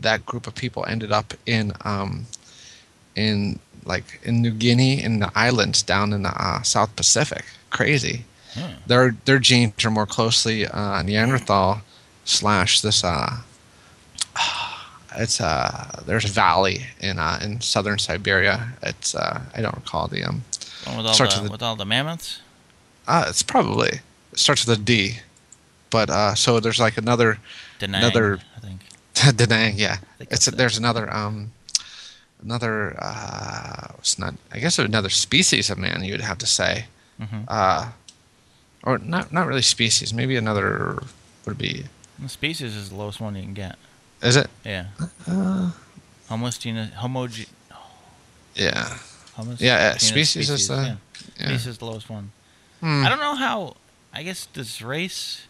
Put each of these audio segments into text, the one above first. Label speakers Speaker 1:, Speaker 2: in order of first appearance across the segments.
Speaker 1: that group of people ended up in in New Guinea in the islands down in the South Pacific. Crazy.
Speaker 2: Hmm.
Speaker 1: Their genes are more closely Neanderthal slash this it's there's a valley in southern Siberia. It's I don't recall the
Speaker 2: One
Speaker 1: starts with
Speaker 2: with all the mammoths.
Speaker 1: it's probably it starts with a D. But so there's like
Speaker 2: Danang,
Speaker 1: another
Speaker 2: I think.
Speaker 1: Da Nang, yeah.
Speaker 2: I think
Speaker 1: It's
Speaker 2: that's it.
Speaker 1: there's another it's not I guess another species of man you would have to say.
Speaker 2: Mm-hmm.
Speaker 1: Uh or not really species, maybe another would be
Speaker 2: The species is the lowest one you can get.
Speaker 1: is it?
Speaker 2: Yeah.
Speaker 1: Uh
Speaker 2: Homo genus.
Speaker 1: yeah.
Speaker 2: Homo
Speaker 1: Yeah,
Speaker 2: genus
Speaker 1: species is
Speaker 2: species.
Speaker 1: the
Speaker 2: Yeah.
Speaker 1: yeah.
Speaker 2: Species is the lowest one.
Speaker 1: Hmm.
Speaker 2: I don't know how. I guess does race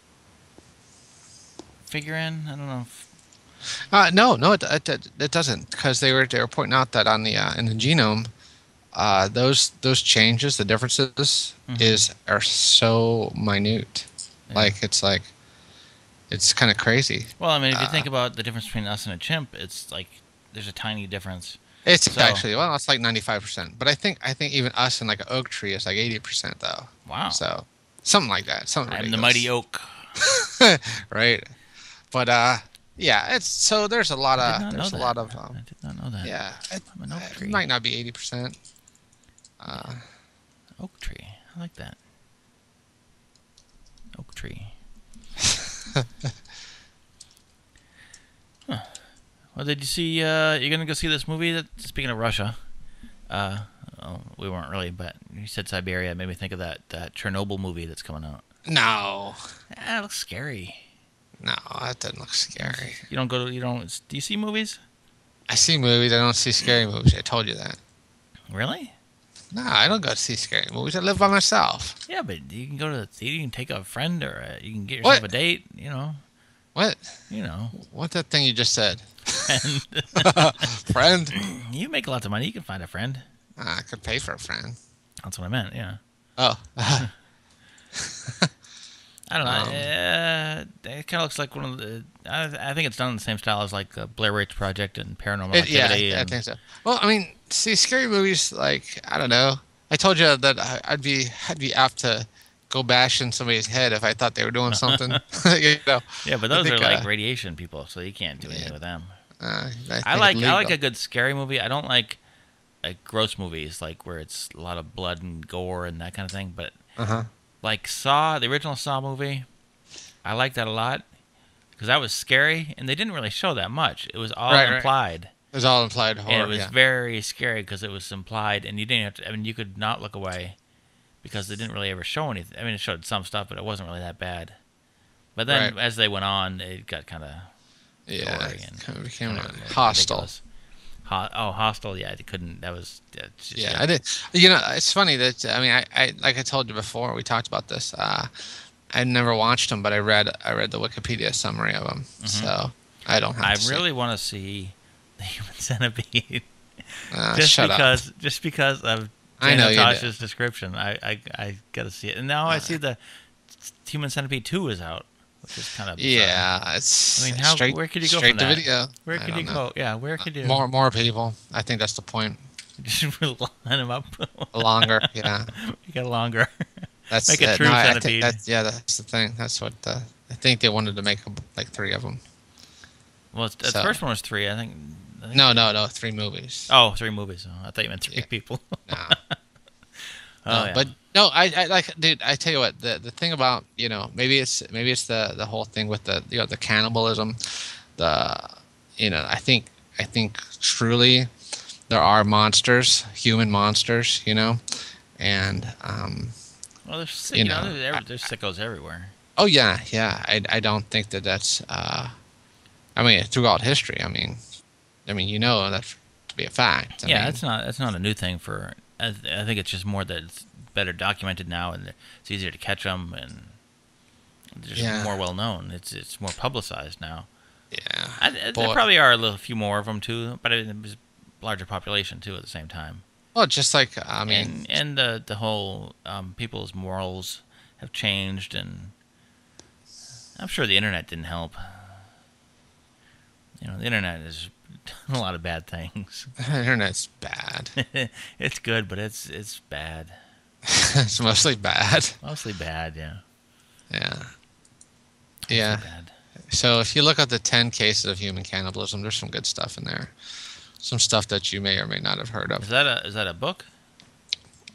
Speaker 2: figure in? I don't know.
Speaker 1: No, it doesn't because they were pointing out that on the in the genome, those changes, the differences
Speaker 2: Mm-hmm.
Speaker 1: is are so minute.
Speaker 2: Yeah.
Speaker 1: Like it's kind of crazy.
Speaker 2: Well, I mean, if you
Speaker 1: Uh,
Speaker 2: think about the difference between us and a chimp, it's like there's a tiny difference.
Speaker 1: it's
Speaker 2: So,
Speaker 1: actually well, it's like 95%, but I think even us in like an oak tree is like 80% though.
Speaker 2: wow.
Speaker 1: So something like that, something
Speaker 2: I am the mighty
Speaker 1: ridiculous,
Speaker 2: oak.
Speaker 1: right? But yeah, it's so
Speaker 2: I did not know
Speaker 1: there's a
Speaker 2: that.
Speaker 1: lot of
Speaker 2: I did not know that.
Speaker 1: yeah,
Speaker 2: I'm an oak
Speaker 1: it
Speaker 2: tree.
Speaker 1: might not be 80%.
Speaker 2: Yeah.
Speaker 1: Uh,
Speaker 2: Oak tree. I like that. Oak tree. Huh. Well, did you see? You're gonna go see this movie? That speaking of Russia, uh, oh, we weren't really, but you said Siberia. It made me think of that Chernobyl movie that's coming out.
Speaker 1: no,
Speaker 2: Ah, it looks scary.
Speaker 1: no, that doesn't look scary.
Speaker 2: You don't go to you don't. Do you see movies?
Speaker 1: I see movies. I don't see scary movies. I told you that.
Speaker 2: Really?
Speaker 1: No, I don't go see scary movies. I live by myself.
Speaker 2: Yeah, but you can go to the theater. You can take a friend, or you can get yourself
Speaker 1: What?
Speaker 2: a date.
Speaker 1: What?
Speaker 2: You know,
Speaker 1: What that thing you just said?
Speaker 2: and
Speaker 1: Friend?
Speaker 2: you make lots of money. You can find a friend.
Speaker 1: I could pay for a friend.
Speaker 2: That's what I meant. Yeah.
Speaker 1: Oh.
Speaker 2: I don't know.
Speaker 1: um,
Speaker 2: It kind of looks like one of the. I think it's done in the same style as like the Blair Witch Project and Paranormal
Speaker 1: yeah,
Speaker 2: Activity.
Speaker 1: I
Speaker 2: And
Speaker 1: think so. Well, I mean, see, scary movies, like, I don't know. I told you that I'd be apt to go bash in somebody's head if I thought they were doing something. You know,
Speaker 2: yeah, but
Speaker 1: I
Speaker 2: those are
Speaker 1: think,
Speaker 2: like radiation people, so you can't do
Speaker 1: yeah,
Speaker 2: anything with them.
Speaker 1: I think it's
Speaker 2: I like
Speaker 1: legal.
Speaker 2: a good scary movie. I don't like gross movies like where it's a lot of blood and gore and that kind of thing. But
Speaker 1: Uh-huh.
Speaker 2: like Saw, the original Saw movie, I like that a lot because that was scary and they didn't really show that much. It was all
Speaker 1: Right.
Speaker 2: implied.
Speaker 1: It was all implied
Speaker 2: And it
Speaker 1: horror,
Speaker 2: was
Speaker 1: yeah.
Speaker 2: very scary because it was implied, and you didn't have to. I mean, you could not look away because they didn't really ever show anything. I mean, it showed some stuff, but it wasn't really that bad. But
Speaker 1: Right.
Speaker 2: then, as they went on, it got kind of
Speaker 1: Yeah,
Speaker 2: gory
Speaker 1: it
Speaker 2: and
Speaker 1: kind of became
Speaker 2: kind of
Speaker 1: hostile.
Speaker 2: ridiculous. Hostile. Yeah, it couldn't. That was it's just
Speaker 1: Yeah,
Speaker 2: yeah.
Speaker 1: I did. You know, it's funny that I mean, I like I told you before we talked about this. I never watched them, but I read the Wikipedia summary of them,
Speaker 2: Hmm.
Speaker 1: so I don't have
Speaker 2: I
Speaker 1: to see.
Speaker 2: really want to see the Human Centipede
Speaker 1: Shut up.
Speaker 2: just because of
Speaker 1: I
Speaker 2: Jane
Speaker 1: know you do.
Speaker 2: Natasha's description. I got to see it, and now I
Speaker 1: Uh,
Speaker 2: see the Human Centipede 2 is out, which is kind of bizarre.
Speaker 1: yeah,
Speaker 2: I mean,
Speaker 1: it's
Speaker 2: how where could you go
Speaker 1: straight
Speaker 2: from
Speaker 1: to
Speaker 2: that?
Speaker 1: video.
Speaker 2: Where
Speaker 1: I
Speaker 2: could you
Speaker 1: don't know.
Speaker 2: go? Yeah, where could you
Speaker 1: More people. I think that's the point.
Speaker 2: just line them up?
Speaker 1: Longer, yeah.
Speaker 2: Make it longer.
Speaker 1: That's
Speaker 2: Make a
Speaker 1: it.
Speaker 2: true
Speaker 1: No, I think
Speaker 2: centipede.
Speaker 1: that's the thing. That's what I think they wanted to make like three of them.
Speaker 2: Well, the
Speaker 1: So
Speaker 2: first one was three. I think
Speaker 1: no, three movies.
Speaker 2: oh, three movies. Oh, I thought you meant three
Speaker 1: Yeah,
Speaker 2: people.
Speaker 1: no,
Speaker 2: Oh
Speaker 1: no,
Speaker 2: yeah.
Speaker 1: but no, I like, dude. I tell you what, the thing about maybe it's the whole thing with the cannibalism, the I think truly there are monsters, human monsters, and
Speaker 2: Well, there's
Speaker 1: you know,
Speaker 2: there's sickos everywhere.
Speaker 1: oh yeah, I don't think that's I mean throughout history, I mean that to be a fact. I
Speaker 2: Yeah,
Speaker 1: mean,
Speaker 2: that's not a new thing for. I think it's just more that it's better documented now, and it's easier to catch them, and they're just
Speaker 1: yeah,
Speaker 2: more well known. It's more publicized now.
Speaker 1: yeah,
Speaker 2: There
Speaker 1: boy.
Speaker 2: probably are a little few more of them too, but it was a larger population too at the same time.
Speaker 1: Well, just like I mean,
Speaker 2: And the whole people's morals have changed, and I'm sure the internet didn't help. The internet is a lot of bad things.
Speaker 1: The internet's bad.
Speaker 2: It's good, but it's bad.
Speaker 1: It's mostly bad.
Speaker 2: Mostly bad, yeah.
Speaker 1: Yeah.
Speaker 2: Mostly
Speaker 1: Yeah.
Speaker 2: bad.
Speaker 1: So if you look at the 10 cases of human cannibalism, there's some good stuff in there. Some stuff that you may or may not have heard of.
Speaker 2: Is that a book?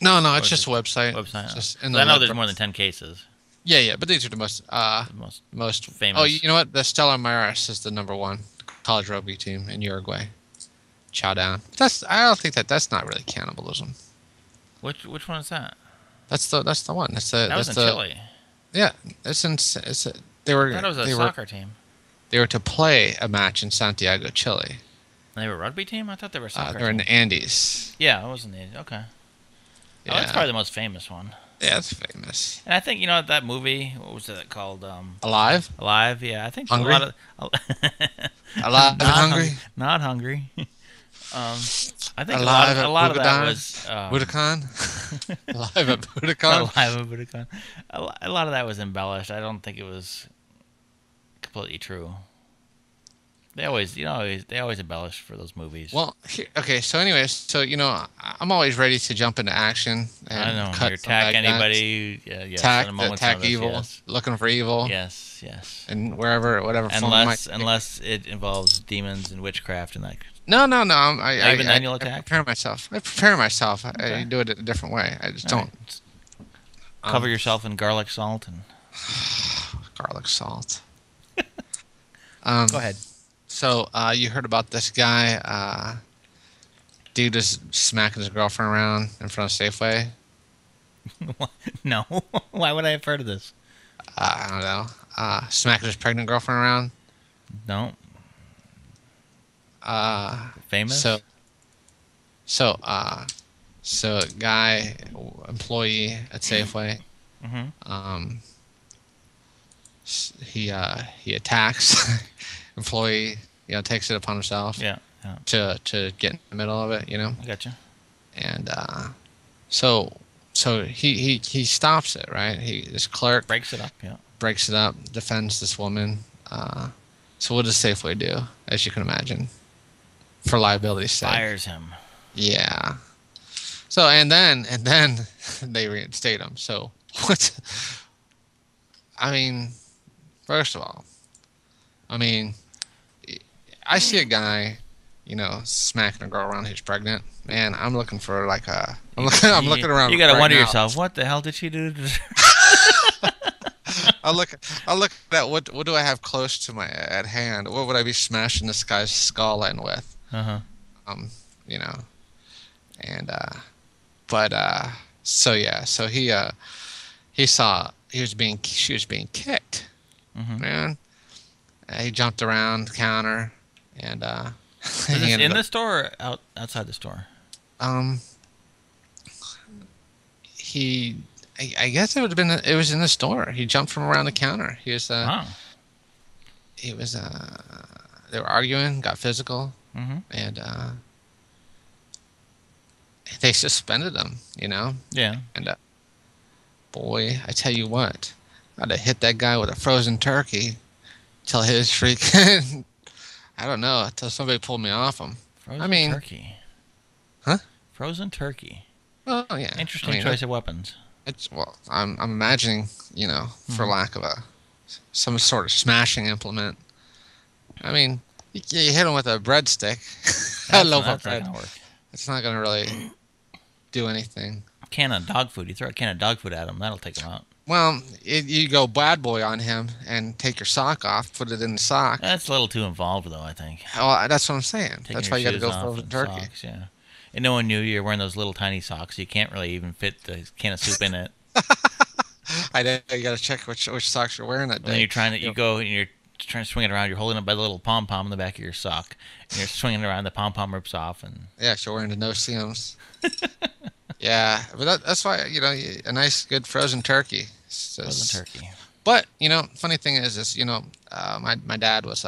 Speaker 1: No,
Speaker 2: Or
Speaker 1: it's
Speaker 2: is
Speaker 1: just a website.
Speaker 2: Website.
Speaker 1: Just
Speaker 2: I know there's more than 10 cases.
Speaker 1: Yeah, but these are the most
Speaker 2: The most famous.
Speaker 1: Oh, you know what? The Stella Maris is the number one college rugby team in Uruguay. Chow down. I don't think that's not really cannibalism.
Speaker 2: Which one is that?
Speaker 1: That's the one.
Speaker 2: That was in Chile.
Speaker 1: Yeah, they were.
Speaker 2: I thought it was a soccer team.
Speaker 1: They were to play a match in Santiago, Chile.
Speaker 2: And they were a rugby team? I thought they were a soccer
Speaker 1: They're in
Speaker 2: team.
Speaker 1: the Andes.
Speaker 2: Yeah, it was in the Andes. Okay.
Speaker 1: Yeah.
Speaker 2: Oh, that's probably the most famous one.
Speaker 1: Yeah, it's famous.
Speaker 2: And I think that movie. What was it called?
Speaker 1: Alive?
Speaker 2: Alive. Yeah, I think
Speaker 1: Hungry?
Speaker 2: a lot of
Speaker 1: Alive and Hungry?
Speaker 2: Not hungry. I think
Speaker 1: Alive
Speaker 2: a lot
Speaker 1: at
Speaker 2: of that
Speaker 1: Budokan?
Speaker 2: was
Speaker 1: Budokan? Alive at Budokan?
Speaker 2: Alive at Budokan. A lot of that was embellished. I don't think it was completely true. They always embellish for those movies.
Speaker 1: Well, okay. So, anyways, I'm always ready to jump into action and
Speaker 2: I know.
Speaker 1: cut
Speaker 2: You
Speaker 1: some bad
Speaker 2: attack
Speaker 1: guys.
Speaker 2: anybody. Yes, at a moment's
Speaker 1: Attack
Speaker 2: notice,
Speaker 1: evil,
Speaker 2: Yes.
Speaker 1: looking for evil,
Speaker 2: Yes.
Speaker 1: and whatever form it might take.
Speaker 2: Unless it involves demons and witchcraft and that.
Speaker 1: No.
Speaker 2: Even then you'll attack?
Speaker 1: I prepare myself. I
Speaker 2: Okay.
Speaker 1: do it a different way. I just
Speaker 2: All
Speaker 1: don't.
Speaker 2: right. Cover yourself in garlic salt and.
Speaker 1: Garlic salt.
Speaker 2: Go ahead.
Speaker 1: So you heard about this guy? Dude is smacking his girlfriend around in front of Safeway.
Speaker 2: No. Why would I have heard of this?
Speaker 1: I don't know. Smacking his pregnant girlfriend around.
Speaker 2: No. Famous?
Speaker 1: So guy, employee at Safeway,
Speaker 2: Mm-hmm.
Speaker 1: he attacks employee, takes it upon himself
Speaker 2: Yeah.
Speaker 1: to get in the middle of it,
Speaker 2: I gotcha.
Speaker 1: and so he stops it, right? This clerk
Speaker 2: Breaks it up, yeah.
Speaker 1: breaks it up, defends this woman. So what does Safeway do, as you can imagine, for liability's sake?
Speaker 2: Fires him.
Speaker 1: Yeah. So and then they reinstate him. So what? I mean, first of all, I see a guy, smacking a girl around who's pregnant. Man, I'm looking for like a. I'm looking around.
Speaker 2: You gotta
Speaker 1: right
Speaker 2: wonder
Speaker 1: now.
Speaker 2: yourself, what the hell did she do?
Speaker 1: I'll look at what do I have close to my at hand? What would I be smashing this guy's skull in with?
Speaker 2: Uh-huh.
Speaker 1: And so she was being kicked,
Speaker 2: Mm-hmm.
Speaker 1: man. He jumped around the counter, and
Speaker 2: Is this in the store or outside the store?
Speaker 1: I guess it was in the store. He jumped from around the counter. He was they were arguing, got physical,
Speaker 2: Mm-hmm.
Speaker 1: and they suspended him,
Speaker 2: Yeah.
Speaker 1: and boy, I tell you what, I'd have hit that guy with a frozen turkey till his freaking I don't know, until somebody pulled me off him.
Speaker 2: Frozen turkey.
Speaker 1: Huh?
Speaker 2: Frozen turkey.
Speaker 1: Oh yeah.
Speaker 2: Interesting choice of weapons.
Speaker 1: I'm imagining, for lack of some sort of smashing implement. I mean, you hit him with a breadstick, a loaf of
Speaker 2: That's not
Speaker 1: bread.
Speaker 2: gonna work.
Speaker 1: It's not gonna really do anything.
Speaker 2: Can of dog food. You throw a can of dog food at him, that'll take him out.
Speaker 1: Well, you go bad boy on him and take your sock off, put it in the sock.
Speaker 2: That's a little too involved, though, I think.
Speaker 1: Well, that's what I'm saying.
Speaker 2: Taking
Speaker 1: That's
Speaker 2: your
Speaker 1: why you got to
Speaker 2: shoes
Speaker 1: go
Speaker 2: off
Speaker 1: frozen
Speaker 2: and
Speaker 1: turkey.
Speaker 2: Socks, yeah. And no one knew you were wearing those little tiny socks. You can't really even fit the can of soup in it.
Speaker 1: I know you got to check which socks you're wearing that
Speaker 2: And
Speaker 1: day.
Speaker 2: then you're trying to swing it around. You're holding it by the little pom pom in the back of your sock. And you're swinging it around. The pom pom rips off, and
Speaker 1: Yeah, if you're wearing the no seams. Yeah, but that's why a nice good frozen turkey.
Speaker 2: frozen turkey.
Speaker 1: But funny thing is my dad was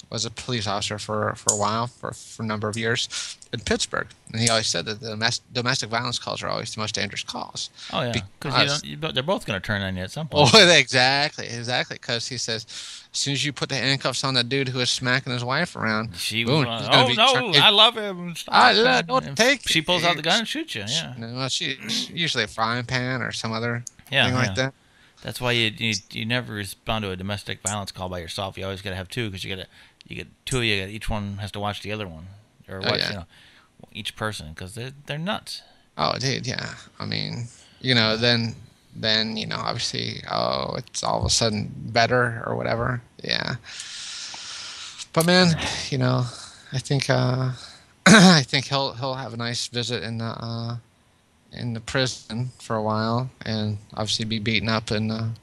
Speaker 1: was a police officer for a while, for a number of years in Pittsburgh, and he always said that the domestic violence calls are always the most dangerous calls.
Speaker 2: Oh yeah, because
Speaker 1: Because
Speaker 2: they're both going to turn on you at some
Speaker 1: oh,
Speaker 2: point.
Speaker 1: exactly. Because he says, as soon as you put the handcuffs on that dude who was smacking his wife around,
Speaker 2: She was
Speaker 1: boom,
Speaker 2: going,
Speaker 1: he's gonna
Speaker 2: oh
Speaker 1: be.
Speaker 2: no, I love him.
Speaker 1: I
Speaker 2: Stop.
Speaker 1: don't take.
Speaker 2: She pulls out the gun and shoots you. Yeah,
Speaker 1: No, she's usually a frying pan or some other
Speaker 2: yeah,
Speaker 1: thing like
Speaker 2: yeah.
Speaker 1: that.
Speaker 2: That's why you never respond to a domestic violence call by yourself. You always got to have two because you get two of you. Each one has to watch the other one or
Speaker 1: Oh
Speaker 2: watch
Speaker 1: yeah.
Speaker 2: each person because they're nuts.
Speaker 1: Oh, dude, yeah. I mean, then obviously, oh, it's all of a sudden better or whatever. Yeah. But man, I think I think he'll have a nice visit in the prison for a while, and obviously be beaten up in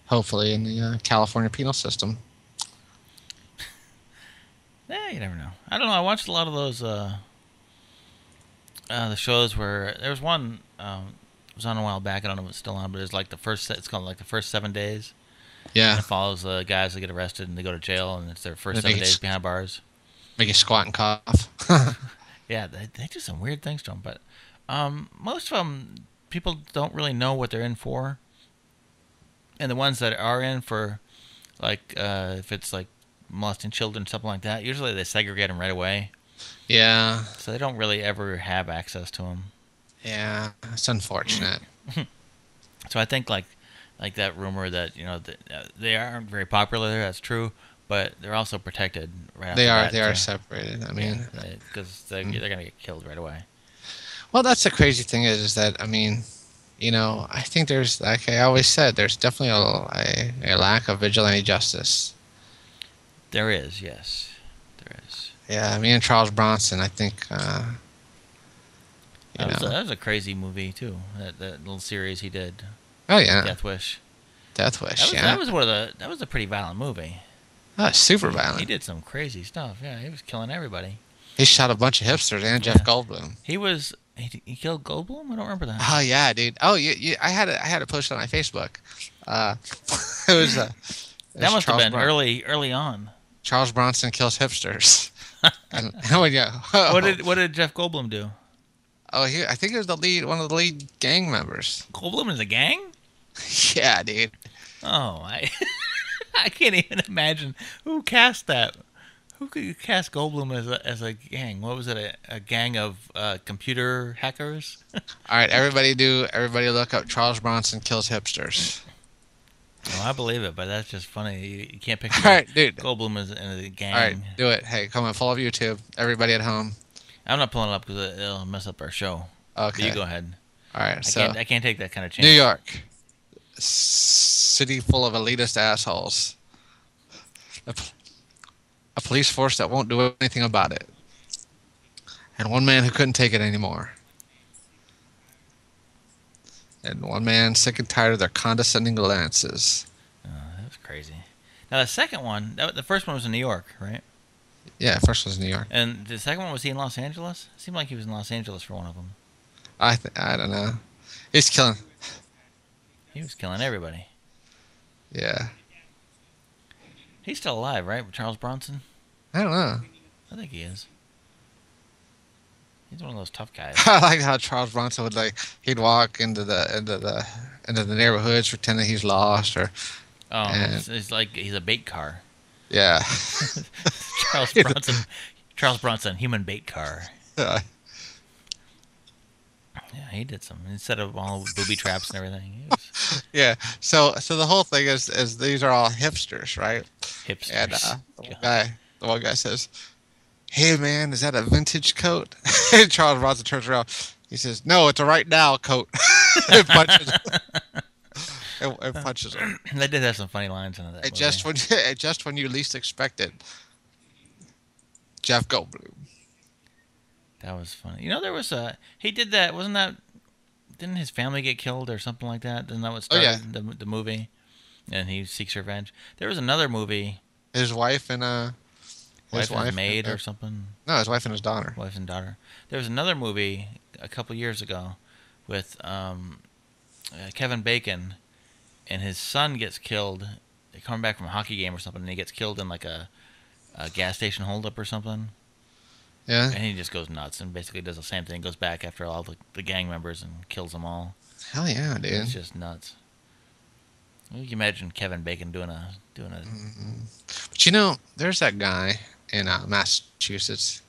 Speaker 1: hopefully in the California penal system.
Speaker 2: Yeah, you never know. I don't know. I watched a lot of those the shows where there was one it was on a while back. I don't know if it's still on, but it's like it's called like the first 7 days.
Speaker 1: Yeah.
Speaker 2: And it follows the guys that get arrested and they go to jail, and it's their first
Speaker 1: They
Speaker 2: 7
Speaker 1: make
Speaker 2: days behind bars.
Speaker 1: Make you squat and cough.
Speaker 2: Yeah, they do some weird things to them, but most of them people don't really know what they're in for, and the ones that are in for, like if it's like molesting children, something like that, usually they segregate them right away,
Speaker 1: Yeah.
Speaker 2: so they don't really ever have access to them.
Speaker 1: Yeah. It's unfortunate.
Speaker 2: So I think like that rumor that they aren't very popular. That's true, but they're also protected right after that.
Speaker 1: They are separated. I mean,
Speaker 2: because they're gonna get killed right away.
Speaker 1: well, that's the crazy thing is that I mean, I think there's, like I always said, there's definitely a lack of vigilante justice.
Speaker 2: There is, yes, there is.
Speaker 1: Yeah, me and Charles Bronson, I think,
Speaker 2: That was a crazy movie too. That little series he did.
Speaker 1: Oh yeah,
Speaker 2: Death Wish.
Speaker 1: Death Wish.
Speaker 2: That was a pretty violent movie.
Speaker 1: Oh, super
Speaker 2: He
Speaker 1: violent.
Speaker 2: did some crazy stuff. Yeah, he was killing everybody.
Speaker 1: He shot a bunch of hipsters and Jeff Goldblum.
Speaker 2: He killed Goldblum. I don't remember that.
Speaker 1: Oh yeah, dude. Oh, I had a post on my Facebook. It was
Speaker 2: That must
Speaker 1: Charles
Speaker 2: have been early on.
Speaker 1: Charles Bronson kills hipsters. And when you,
Speaker 2: What did Jeff Goldblum do?
Speaker 1: I think he was one of the lead gang members.
Speaker 2: Goldblum is a gang?
Speaker 1: Yeah, dude.
Speaker 2: Oh, I can't even imagine who cast that. Who could cast Goldblum as a gang? What was it? A gang of computer hackers?
Speaker 1: All right, everybody look up Charles Bronson kills hipsters.
Speaker 2: Oh, I believe it, but that's just funny. You can't picture
Speaker 1: All right, dude.
Speaker 2: Goldblum as in a gang.
Speaker 1: All right, do it. Hey, come on, follow YouTube. Everybody at home.
Speaker 2: I'm not pulling it up because it'll mess up our show.
Speaker 1: Okay.
Speaker 2: But you go ahead.
Speaker 1: All right,
Speaker 2: I can't take that kind of chance.
Speaker 1: New York, city full of elitist assholes. A police force that won't do anything about it. And one man who couldn't take it anymore. And one man sick and tired of their condescending glances.
Speaker 2: Oh, that was crazy. Now the second one, the first one was in New York, right?
Speaker 1: Yeah, first was New York.
Speaker 2: And the second one, was he in Los Angeles? It seemed like he was in Los Angeles for one of them.
Speaker 1: I don't know. He's killing.
Speaker 2: He was killing everybody.
Speaker 1: Yeah.
Speaker 2: He's still alive, right? Charles Bronson?
Speaker 1: I don't know.
Speaker 2: I think he is. He's one of those tough guys.
Speaker 1: I like how Charles Bronson he'd walk into the neighborhoods pretending he's lost
Speaker 2: It's like he's a bait car.
Speaker 1: Yeah.
Speaker 2: Charles Bronson, human bait car. Yeah, he did some instead of all booby traps and everything.
Speaker 1: Yeah. So the whole thing is these are all hipsters, right?
Speaker 2: Hipsters.
Speaker 1: And the one guy says, "Hey man, is that a vintage coat?" And Charles Bronson turns around. He says, "No, it's a right now coat." And punches him. It punches him.
Speaker 2: They did have some funny lines in that.
Speaker 1: Just when you least expect it. Jeff Goldblum.
Speaker 2: That was funny. There was he did that. Didn't his family get killed or something like that? Isn't that what started the movie? And he seeks revenge. There was another movie.
Speaker 1: His wife and
Speaker 2: his maid or something.
Speaker 1: No, his wife and his daughter.
Speaker 2: Wife and daughter. There was another movie a couple years ago with Kevin Bacon, and his son gets killed. They're coming back from a hockey game or something, and he gets killed in like a a gas station holdup or something.
Speaker 1: Yeah.
Speaker 2: And he just goes nuts and basically does the same thing. Goes back after all the gang members and kills them all.
Speaker 1: Hell yeah,
Speaker 2: It's
Speaker 1: dude.
Speaker 2: just nuts. You can imagine Kevin Bacon doing a.
Speaker 1: But you know, there's that guy in Massachusetts.